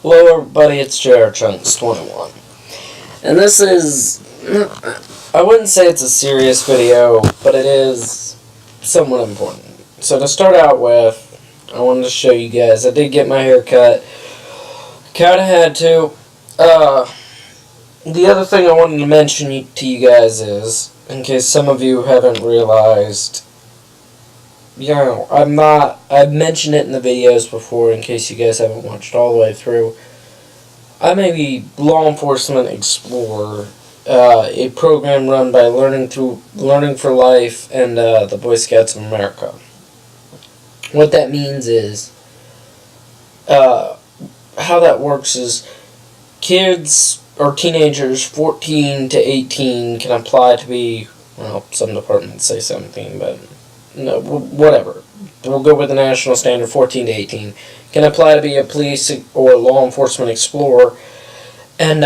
Hello everybody, it's JRChunks21. And this is, I wouldn't say it's a serious video, but it is somewhat important. So to start out with, I wanted to show you guys, I did get my hair cut. Kinda had to. The other thing I wanted to mention to you guys is, in case some of you haven't realized, I've mentioned it in the videos before in case you guys haven't watched all the way through. I'm a law enforcement explorer, a program run by Learning for Life and the Boy Scouts of America. What that means is, how that works is, kids or teenagers 14 to 18 can apply to be, well, some departments say 17, but no, whatever. We'll go with the national standard, 14 to 18. Can apply to be a police or law enforcement explorer, and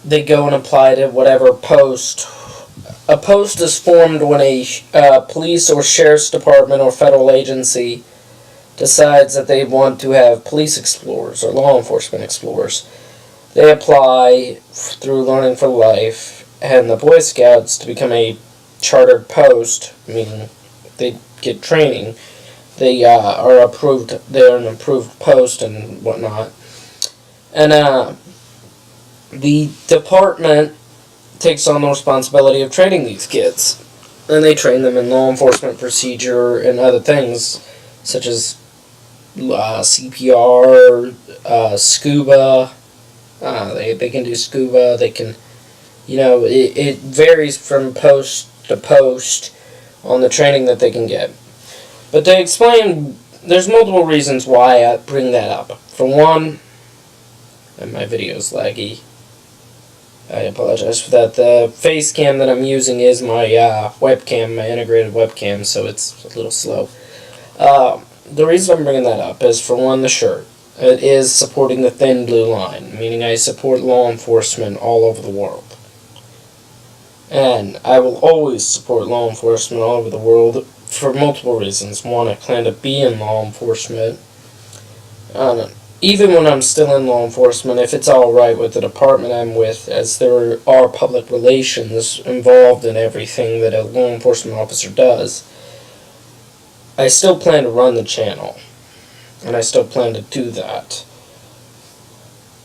they go and apply to whatever post. A post is formed when a police or sheriff's department or federal agency decides that they want to have police explorers or law enforcement explorers. They apply through Learning for Life and the Boy Scouts to become a chartered post, meaning they get training. They are approved. They're an approved post and whatnot. And the department takes on the responsibility of training these kids, and they train them in law enforcement procedure and other things, such as CPR, scuba. They can do scuba. They can, it varies from post to post on the training that they can get. But to explain, there's multiple reasons why I bring that up. For one, and my video's laggy, I apologize for that. The face cam that I'm using is my webcam, my integrated webcam, so it's a little slow. The reason I'm bringing that up is, for one, the shirt. It is supporting the thin blue line, meaning I support law enforcement all over the world. And I will always support law enforcement all over the world for multiple reasons. One, I plan to be in law enforcement. Even when I'm still in law enforcement, if it's alright with the department I'm with, as there are public relations involved in everything that a law enforcement officer does, I still plan to run the channel. And I still plan to do that.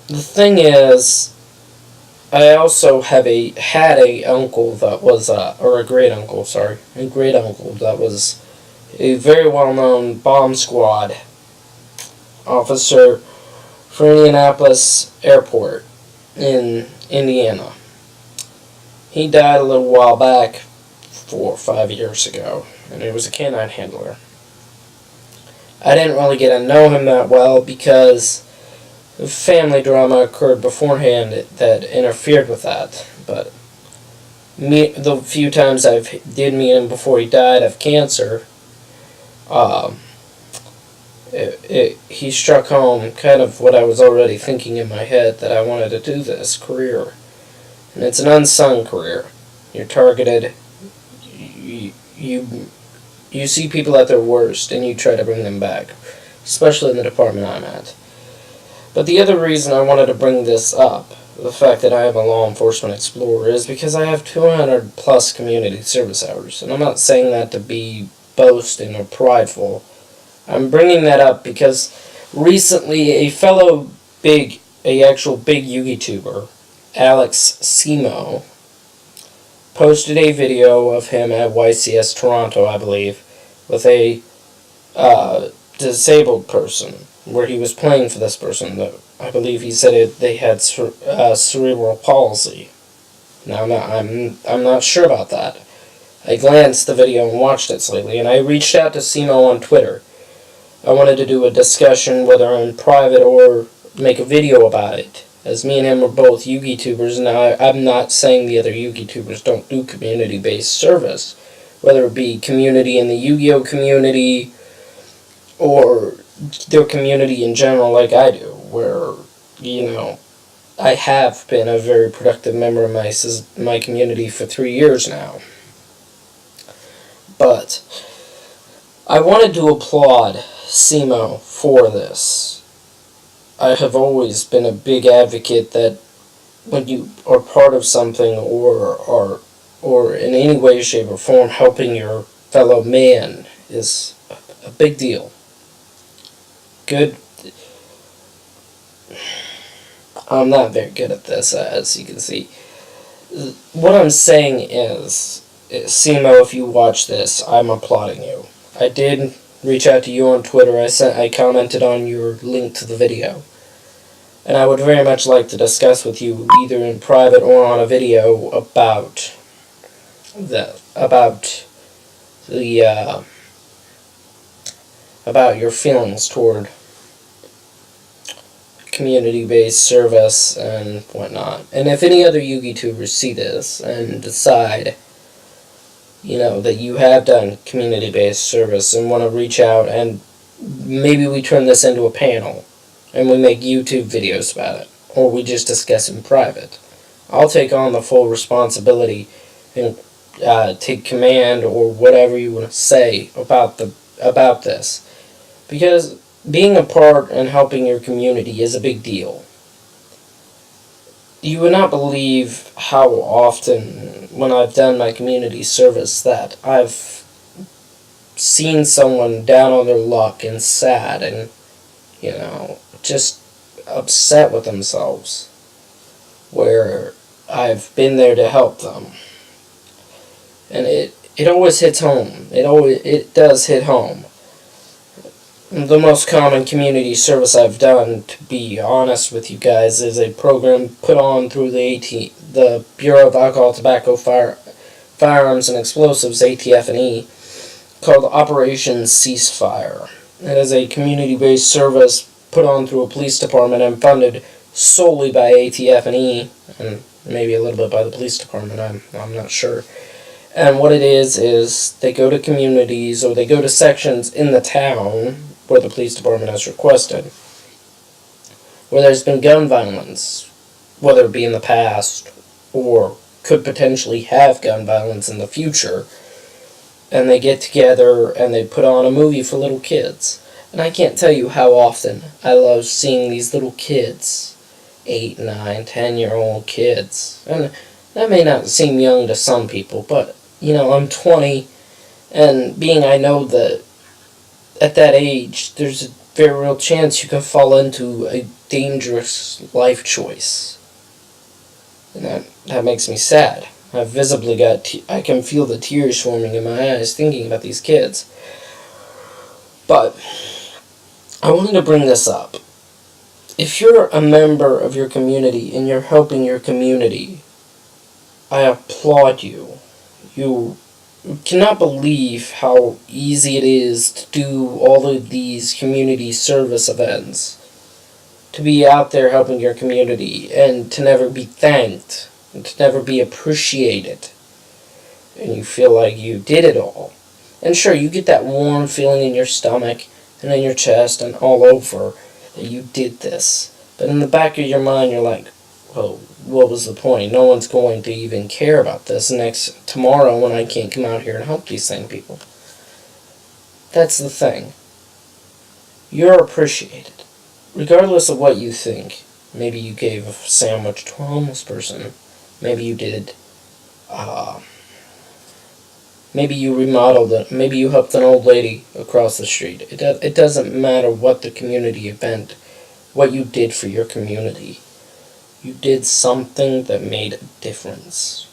The thing is, I also had a uncle that was, or a great uncle that was a very well-known bomb squad officer for Indianapolis Airport in Indiana. He died a little while back, 4 or 5 years ago, and he was a canine handler. I didn't really get to know him that well because family drama occurred beforehand that interfered with that. But the few times I did meet him before he died of cancer, he struck home kind of what I was already thinking in my head, that I wanted to do this career. And it's an unsung career. You're targeted. You see people at their worst, and you try to bring them back, especially in the department I'm at. But the other reason I wanted to bring this up, the fact that I am a law enforcement explorer, is because I have 200 plus community service hours. And I'm not saying that to be boasting or prideful. I'm bringing that up because recently a actual big YouTuber, Alex Cimoooooo, posted a video of him at YCS Toronto, I believe, with a disabled person, where he was playing for this person. I believe he said they had cerebral palsy. Now, I'm not sure about that. I glanced the video and watched it slightly, and I reached out to Cimoooooo on Twitter. I wanted to do a discussion, whether in private or make a video about it, as me and him are both YouTubers. Now, I'm not saying the other YouTubers don't do community-based service, whether it be community in the Yu-Gi-Oh community or their community in general, like I do, where, I have been a very productive member of my community for 3 years now. But I wanted to applaud Cimoooooo for this. I have always been a big advocate that when you are part of something or in any way, shape, or form helping your fellow man is a big deal. Good. I'm not very good at this, as you can see. What I'm saying is, Simo, if you watch this, I'm applauding you. I did reach out to you on Twitter. I commented on your link to the video. And I would very much like to discuss with you, either in private or on a video, about the about your feelings toward community-based service and whatnot. And if any other YouTubers see this and decide, that you have done community-based service and want to reach out, and maybe we turn this into a panel and we make YouTube videos about it, or we just discuss in private, I'll take on the full responsibility and take command, or whatever you want to say about this, because being a part and helping your community is a big deal. You would not believe how often, when I've done my community service, that I've seen someone down on their luck and sad and, just upset with themselves, where I've been there to help them. And it always hits home. It does hit home. The most common community service I've done, to be honest with you guys, is a program put on through the Bureau of Alcohol, Tobacco, Firearms, and Explosives, ATF&E, called Operation Ceasefire. It is a community-based service put on through a police department and funded solely by ATF&E, and maybe a little bit by the police department, I'm not sure. And what it is they go to communities, or they go to sections in the town where the police department has requested, where there's been gun violence, whether it be in the past or could potentially have gun violence in the future, and they get together and they put on a movie for little kids. And I can't tell you how often I love seeing these little kids, 8, 9, 10-year-old kids. And that may not seem young to some people, but, I'm 20, and I know that at that age, there's a very real chance you can fall into a dangerous life choice. And that makes me sad. I can feel the tears forming in my eyes thinking about these kids. But I wanted to bring this up. If you're a member of your community and you're helping your community, I applaud you. You cannot believe how easy it is to do all of these community service events, to be out there helping your community and to never be thanked and to never be appreciated, and you feel like you did it all. And sure, you get that warm feeling in your stomach and in your chest and all over that you did this, but in the back of your mind you're like, well, what was the point? No one's going to even care about this tomorrow when I can't come out here and help these same people. That's the thing. You're appreciated. Regardless of what you think. Maybe you gave a sandwich to a homeless person. Maybe you did. Maybe you remodeled it. Maybe you helped an old lady across the street. It doesn't matter what the community event, what you did for your community. You did something that made a difference.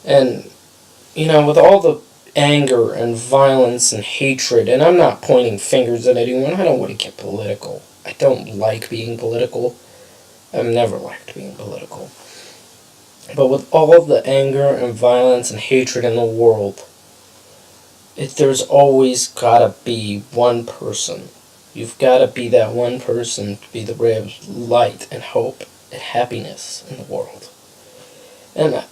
And, with all the anger and violence and hatred, and I'm not pointing fingers at anyone, I don't want to get political. I don't like being political. I've never liked being political. But with all of the anger and violence and hatred in the world, there's always gotta be one person. You've gotta be that one person to be the ray of light and hope and happiness in the world. And,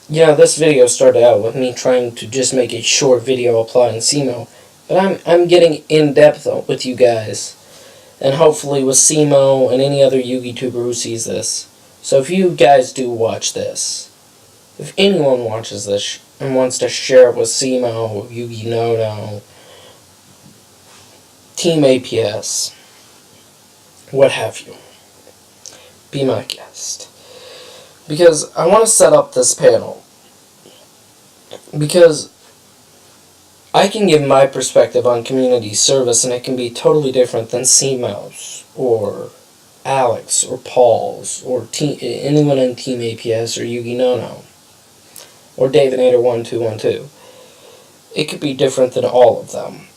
this video started out with me trying to just make a short video applauding Cimoooooo, but I'm getting in-depth with you guys, and hopefully with Cimoooooo and any other YouTuber who sees this. So if you guys do watch this, if anyone watches this and wants to share it with Cimoooooo, Yugi No No, Team APS, what have you. Be my guest. Because I want to set up this panel. Because I can give my perspective on community service, and it can be totally different than Cimoooooo's, or Alex, or Paul's, or anyone in Team APS, or Yugi Nono, or Davinator1212. It could be different than all of them.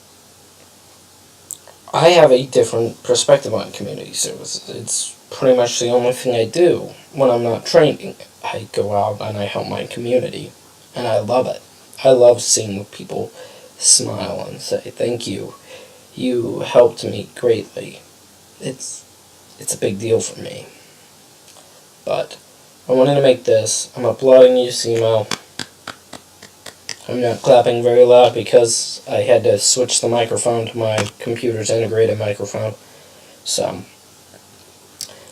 I have a different perspective on community service. It's pretty much the only thing I do when I'm not training. I go out and I help my community, and I love it. I love seeing people smile and say, thank you. You helped me greatly. It's a big deal for me. But I wanted to make this. I'm applauding you, Cimoooooo. I'm not clapping very loud because I had to switch the microphone to my computer's integrated microphone. So,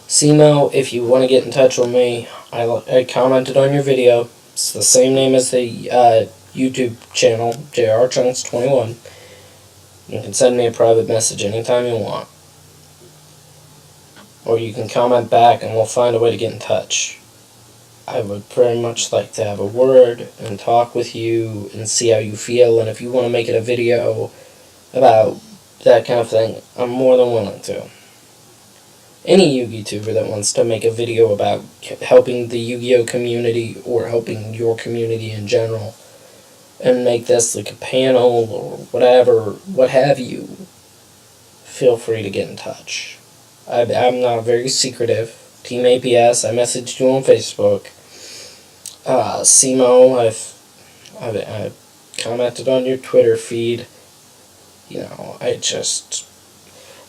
Cimoooooo, if you want to get in touch with me, I commented on your video. It's the same name as the YouTube channel, JRChunks21. You can send me a private message anytime you want. Or you can comment back and we'll find a way to get in touch. I would very much like to have a word and talk with you and see how you feel, and if you want to make it a video about that kind of thing, I'm more than willing to. Any Yu-Gi-Tuber that wants to make a video about helping the Yu-Gi-Oh community or helping your community in general, and make this like a panel or whatever, what have you, feel free to get in touch. I'm not very secretive. Team APS, I messaged you on Facebook. Cimoooooo, I've commented on your Twitter feed. You know, I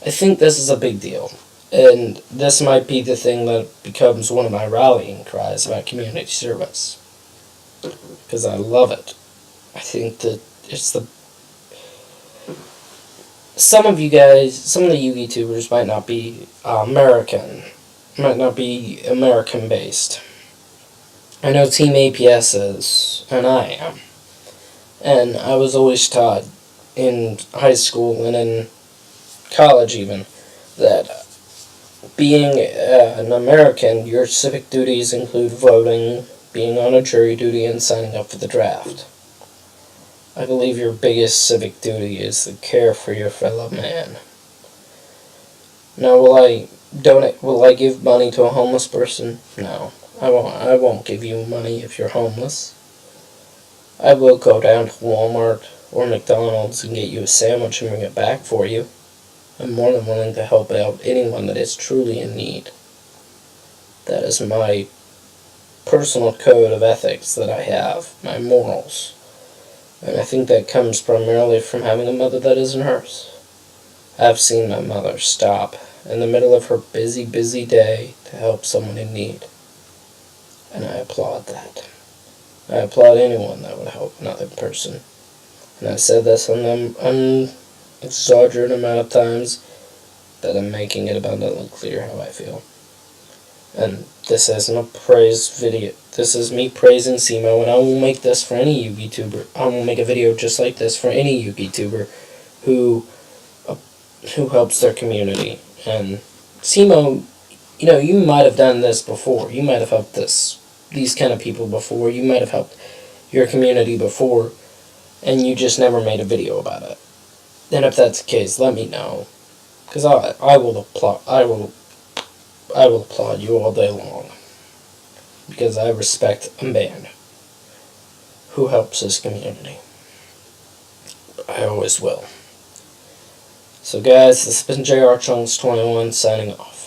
think this is a big deal. And this might be the thing that becomes one of my rallying cries about community service. Because I love it. I think that it's the... Some of you guys, some of the Yu-Gi-Tubers might not be American based. I know Team APS is, and I am. And I was always taught in high school and in college even that being an American, your civic duties include voting, being on a jury duty, and signing up for the draft. I believe your biggest civic duty is to care for your fellow man. Now, will I give money to a homeless person? No, I won't give you money if you're homeless. I will go down to Walmart or McDonald's and get you a sandwich and bring it back for you. I'm more than willing to help out anyone that is truly in need. That is my personal code of ethics that I have, my morals. And I think that comes primarily from having a mother that isn't hers. I've seen my mother stop in the middle of her busy, busy day to help someone in need. And I applaud that. I applaud anyone that would help another person. And I've said this on an exaggerate amount of times that I'm making it abundantly clear how I feel. And this isn't a praise video. This is me praising Cimoooooo, and I will make this for any Yu-Gi-Tuber. I will make a video just like this for any Yu-Gi-Tuber who helps their community. And Cimoooooo, you know, you might have done this before. You might have helped these kind of people before. You might have helped your community before, and you just never made a video about it. And if that's the case, let me know, because I will applaud you all day long, because I respect a man who helps his community. I always will. So guys, this has been JRChunks21 signing off.